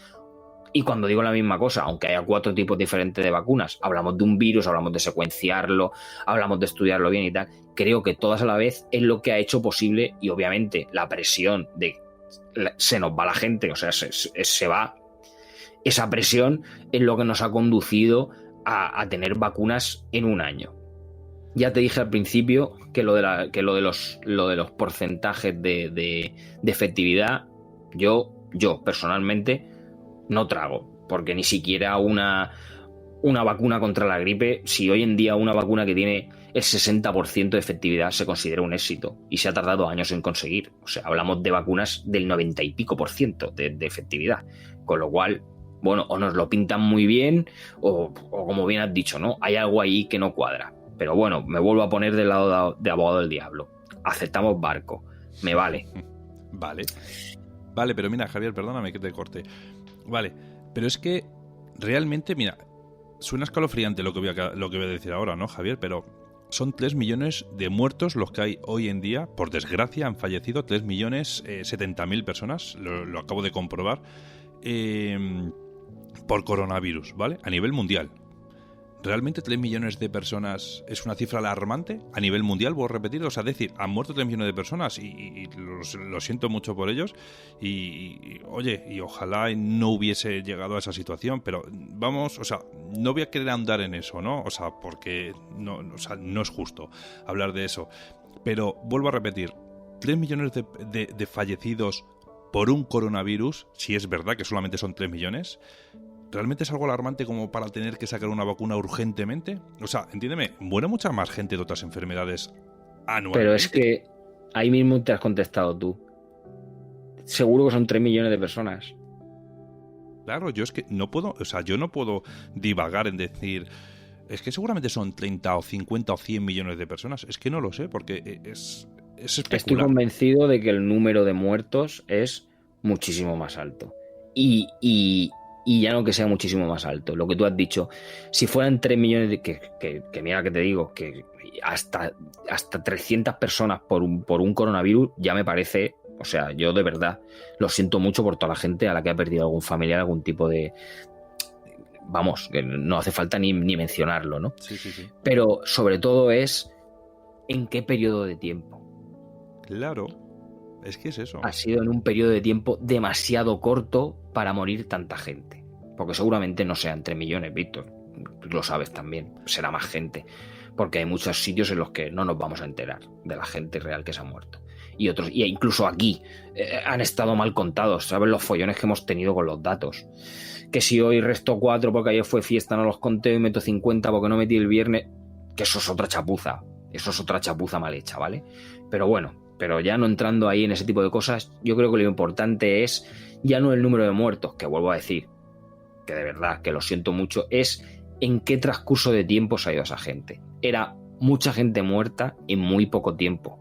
y cuando digo la misma cosa, aunque haya 4 tipos diferentes de vacunas, hablamos de un virus, hablamos de secuenciarlo, hablamos de estudiarlo bien y tal, creo que todas a la vez es lo que ha hecho posible, y obviamente la presión de se nos va la gente, o sea, se va, esa presión es lo que nos ha conducido a tener vacunas en un año. Ya te dije al principio que lo de los porcentajes de efectividad, yo personalmente no trago, porque ni siquiera una vacuna contra la gripe, si hoy en día una vacuna que tiene el 60% de efectividad se considera un éxito y se ha tardado años en conseguir, o sea, hablamos de vacunas del 90 y pico por ciento de efectividad, con lo cual, bueno, o nos lo pintan muy bien o como bien has dicho, ¿no? Hay algo ahí que no cuadra. Pero bueno, me vuelvo a poner del lado de abogado del diablo. Aceptamos barco. Me vale. Vale, pero mira, Javier, perdóname que te corte. Vale, pero es que realmente, mira, suena escalofriante lo que voy a decir ahora, ¿no, Javier? Pero son 3 millones de muertos los que hay hoy en día. Por desgracia han fallecido 3.070.000 personas, lo acabo de comprobar, por coronavirus, ¿vale? A nivel mundial. ¿Realmente 3 millones de personas es una cifra alarmante? A nivel mundial, voy a repetir, o sea, decir, han muerto 3 millones de personas y lo siento mucho por ellos y oye, y ojalá no hubiese llegado a esa situación, pero vamos, o sea, no voy a querer ahondar en eso, ¿no? O sea, porque no es justo hablar de eso, pero vuelvo a repetir, 3 millones de fallecidos por un coronavirus, si es verdad que solamente son 3 millones... ¿Realmente es algo alarmante como para tener que sacar una vacuna urgentemente? O sea, entiéndeme, muere mucha más gente de otras enfermedades anualmente. Pero es que ahí mismo te has contestado tú. Seguro que son 3 millones de personas. Claro, yo es que no puedo, o sea, yo no puedo divagar en decir, es que seguramente son 30 o 50 o 100 millones de personas. Es que no lo sé, porque es especular. Estoy convencido de que el número de muertos es muchísimo más alto. Y ya no que sea muchísimo más alto, lo que tú has dicho, si fueran 3 millones, que mira que te digo, que hasta 300 personas por un coronavirus ya me parece, o sea, yo de verdad lo siento mucho por toda la gente a la que ha perdido algún familiar, algún tipo de... Vamos, que no hace falta ni mencionarlo, ¿no? Sí. Pero sobre todo es en qué periodo de tiempo. Claro. Es que es eso. Ha sido en un periodo de tiempo demasiado corto para morir tanta gente. Porque seguramente no sean 3 millones, Víctor. Lo sabes también. Será más gente. Porque hay muchos sitios en los que no nos vamos a enterar de la gente real que se ha muerto. Y otros, y incluso aquí han estado mal contados. ¿Sabes los follones que hemos tenido con los datos? Que si hoy resto 4 porque ayer fue fiesta, no los conté, y meto 50 porque no metí el viernes. Que eso es otra chapuza. Eso es otra chapuza mal hecha, ¿vale? Pero bueno. Pero ya no entrando ahí en ese tipo de cosas, yo creo que lo importante es ya no el número de muertos, que vuelvo a decir, que de verdad, que lo siento mucho, es en qué transcurso de tiempo se ha ido esa gente. Era mucha gente muerta en muy poco tiempo.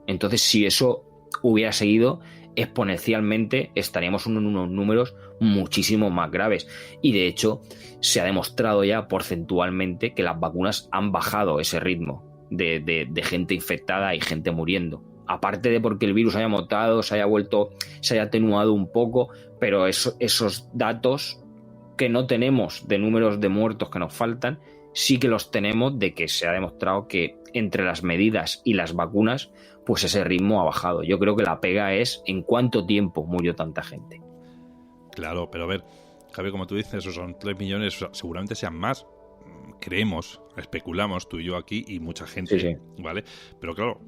Entonces, si eso hubiera seguido, exponencialmente estaríamos en unos números muchísimo más graves. Y de hecho, se ha demostrado ya porcentualmente que las vacunas han bajado ese ritmo de gente infectada y gente muriendo. Aparte de porque el virus haya mutado, se haya atenuado un poco, pero esos datos que no tenemos de números de muertos que nos faltan, sí que los tenemos de que se ha demostrado que entre las medidas y las vacunas, pues ese ritmo ha bajado. Yo creo que la pega es en cuánto tiempo murió tanta gente. Claro, pero a ver, Javier, como tú dices, esos son 3 millones, seguramente sean más. Creemos, especulamos tú y yo aquí y mucha gente, sí. ¿vale? Pero claro,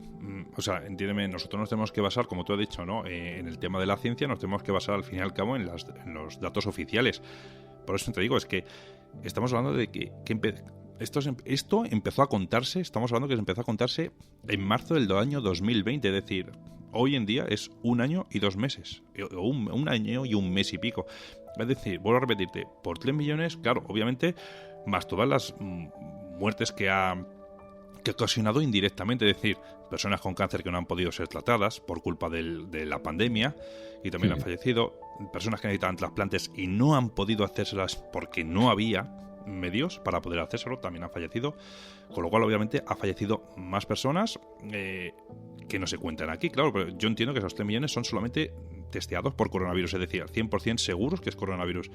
o sea, entiéndeme, nosotros nos tenemos que basar, como tú has dicho, ¿no? En el tema de la ciencia nos tenemos que basar al fin y al cabo en los datos oficiales. Por eso te digo, es que estamos hablando de que esto empezó a contarse, estamos hablando que empezó a contarse en marzo del año 2020, es decir, hoy en día es 1 año y 2 meses, o un año y 1 mes y pico. Es decir, vuelvo a repetirte, por 3 millones, claro, obviamente, más todas las muertes que ha ocasionado indirectamente, es decir, personas con cáncer que no han podido ser tratadas por culpa de la pandemia y también han fallecido, personas que necesitaban trasplantes y no han podido hacérselas porque no había medios para poder hacérselo, también han fallecido, con lo cual obviamente ha fallecido más personas que no se cuentan aquí, claro, pero yo entiendo que esos 3 millones son solamente testeados por coronavirus, es decir, 100% seguros que es coronavirus.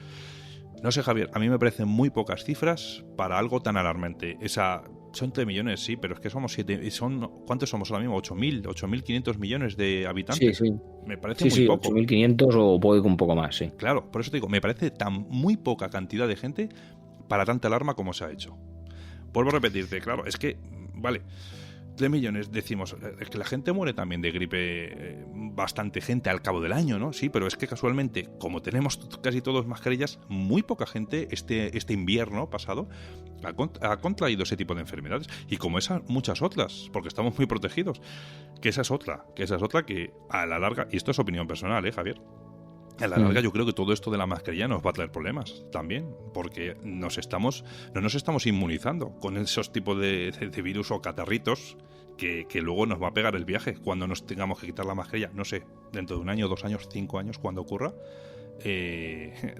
No sé, Javier, a mí me parecen muy pocas cifras para algo tan alarmante. Son 3 millones, sí, pero es que somos 7. ¿Cuántos somos ahora mismo? 8.500 millones de habitantes. Sí. Me parece muy poco. 8.500 o puede que un poco más, sí. Claro, por eso te digo, me parece muy poca cantidad de gente para tanta alarma como se ha hecho. Vuelvo a repetirte, claro, es que, vale, 3 millones, decimos, es que la gente muere también de gripe, bastante gente al cabo del año, ¿no? Sí, pero es que casualmente, como tenemos casi todos mascarillas, muy poca gente este invierno pasado ha contraído ese tipo de enfermedades. Y como esas, muchas otras, porque estamos muy protegidos. Que esa es otra que a la larga, y esto es opinión personal, Javier, a la larga yo creo que todo esto de la mascarilla nos va a traer problemas también, porque no nos estamos inmunizando con esos tipos de virus o catarritos que luego nos va a pegar el viaje cuando nos tengamos que quitar la mascarilla, no sé, dentro de 1 año, 2 años, 5 años, cuando ocurra,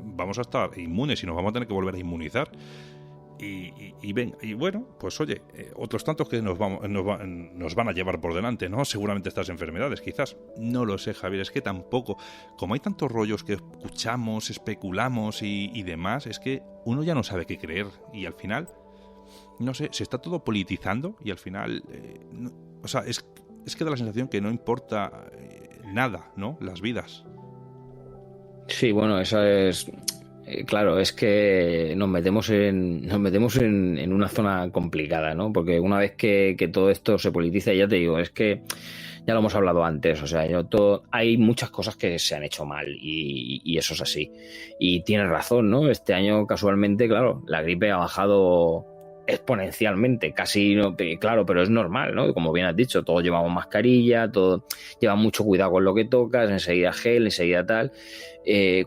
vamos a estar inmunes y nos vamos a tener que volver a inmunizar. Y bueno, pues oye, otros tantos que nos van a llevar por delante, ¿no? Seguramente estas enfermedades, quizás. No lo sé, Javier, es que tampoco. Como hay tantos rollos que escuchamos, especulamos y demás, es que uno ya no sabe qué creer. Y al final, no sé, se está todo politizando y al final, o sea, es que da la sensación que no importa nada, ¿no? Las vidas. Sí, bueno, esa es... Claro, es que nos metemos en una zona complicada, ¿no? Porque una vez que todo esto se politiza, ya te digo, es que ya lo hemos hablado antes, o sea, hay muchas cosas que se han hecho mal y eso es así. Y tienes razón, ¿no? Este año, casualmente, claro, la gripe ha bajado exponencialmente, casi, no, claro, pero es normal, ¿no? Como bien has dicho, todos llevamos mascarilla, todos llevan mucho cuidado con lo que tocas, enseguida gel, enseguida tal.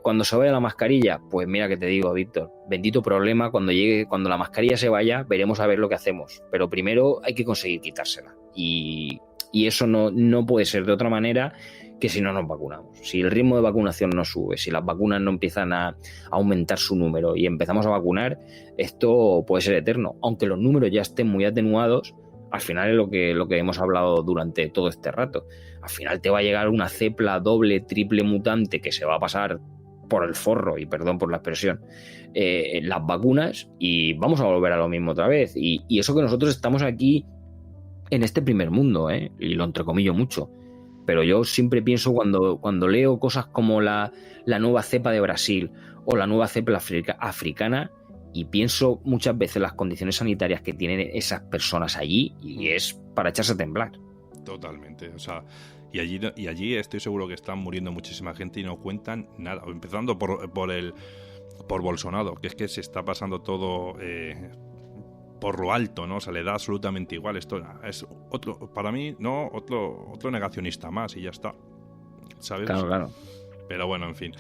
Cuando se vaya la mascarilla, pues mira que te digo, Víctor, bendito problema, cuando la mascarilla se vaya, veremos a ver lo que hacemos, pero primero hay que conseguir quitársela y eso no puede ser de otra manera que si no nos vacunamos. Si el ritmo de vacunación no sube, si las vacunas no empiezan a aumentar su número y empezamos a vacunar, esto puede ser eterno. Aunque los números ya estén muy atenuados, al final es lo que hemos hablado durante todo este rato. Al final te va a llegar una cepla doble, triple mutante que se va a pasar por el forro, y perdón por la expresión, las vacunas y vamos a volver a lo mismo otra vez. Y eso que nosotros estamos aquí en este primer mundo, y lo entrecomillo mucho. Pero yo siempre pienso cuando leo cosas como la nueva cepa de Brasil o la nueva cepa africana, y pienso muchas veces las condiciones sanitarias que tienen esas personas allí y es para echarse a temblar. Totalmente, o sea, y allí estoy seguro que están muriendo muchísima gente y no cuentan nada, empezando por Bolsonaro, que es que se está pasando todo por lo alto, ¿no? O sea, le da absolutamente igual. Esto es otro, para mí, no, otro negacionista más y ya está, ¿sabes? Claro. Pero bueno, en fin,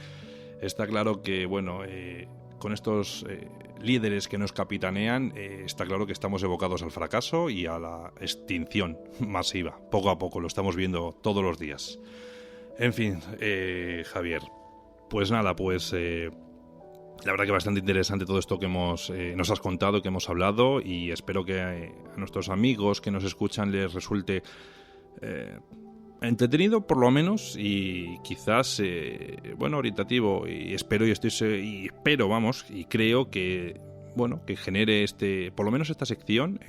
está claro que, bueno, con estos líderes que nos capitanean, está claro que estamos evocados al fracaso y a la extinción masiva. Poco a poco, lo estamos viendo todos los días. En fin, Javier, pues nada, pues la verdad que bastante interesante todo esto que nos has contado, que hemos hablado, y espero que a nuestros amigos que nos escuchan les resulte entretenido por lo menos, y quizás bueno, orientativo, y espero, vamos, y creo que bueno, que genere por lo menos esta sección,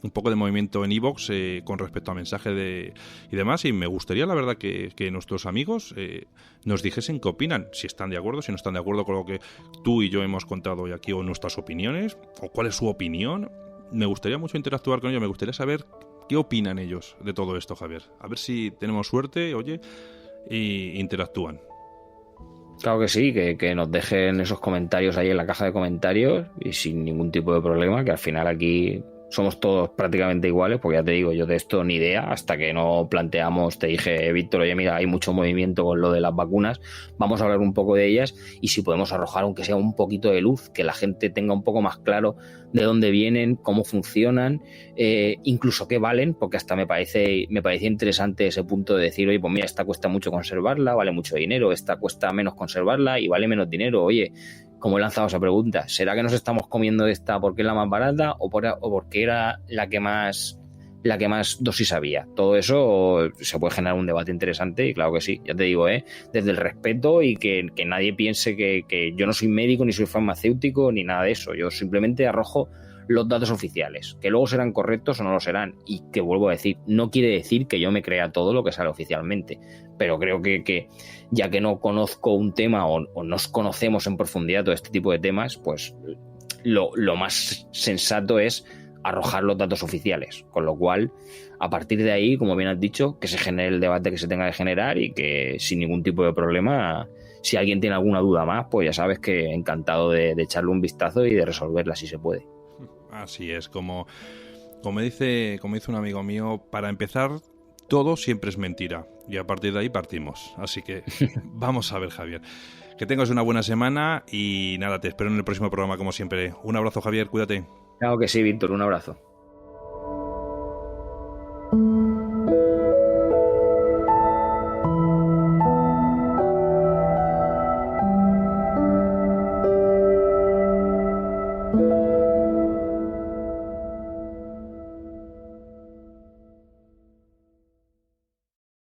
un poco de movimiento en iVoox con respecto a mensaje y demás, y me gustaría la verdad que nuestros amigos nos dijesen qué opinan, si están de acuerdo, si no están de acuerdo con lo que tú y yo hemos contado hoy aquí, o nuestras opiniones, o cuál es su opinión. Me gustaría mucho interactuar con ellos, me gustaría saber qué opinan ellos de todo esto, Javier. A ver si tenemos suerte, oye, y interactúan. Claro que sí, que nos dejen esos comentarios ahí en la caja de comentarios y sin ningún tipo de problema, que al final aquí somos todos prácticamente iguales, porque ya te digo, yo de esto ni idea, hasta que no planteamos, te dije, Víctor, oye, mira, hay mucho movimiento con lo de las vacunas, vamos a hablar un poco de ellas y si podemos arrojar, aunque sea un poquito de luz, que la gente tenga un poco más claro de dónde vienen, cómo funcionan, incluso qué valen, porque hasta me parecía interesante ese punto de decir, oye, pues mira, esta cuesta mucho conservarla, vale mucho dinero, esta cuesta menos conservarla y vale menos dinero, oye, como he lanzado esa pregunta, ¿será que nos estamos comiendo esta porque es la más barata o porque era la que más dosis había? Todo eso se puede generar un debate interesante y claro que sí, ya te digo, desde el respeto y que nadie piense que yo no soy médico ni soy farmacéutico ni nada de eso, yo simplemente arrojo los datos oficiales, que luego serán correctos o no lo serán, y que vuelvo a decir, no quiere decir que yo me crea todo lo que sale oficialmente, pero creo que ya que no conozco un tema o nos conocemos en profundidad todo este tipo de temas, pues lo más sensato es arrojar los datos oficiales, con lo cual a partir de ahí, como bien has dicho, que se genere el debate que se tenga que generar y que sin ningún tipo de problema, si alguien tiene alguna duda más, pues ya sabes que encantado de echarle un vistazo y de resolverla si se puede. Así es, como dice un amigo mío, para empezar, todo siempre es mentira. Y a partir de ahí partimos. Así que vamos a ver, Javier. Que tengas una buena semana y nada, te espero en el próximo programa como siempre. Un abrazo, Javier, cuídate. Claro que sí, Víctor, un abrazo.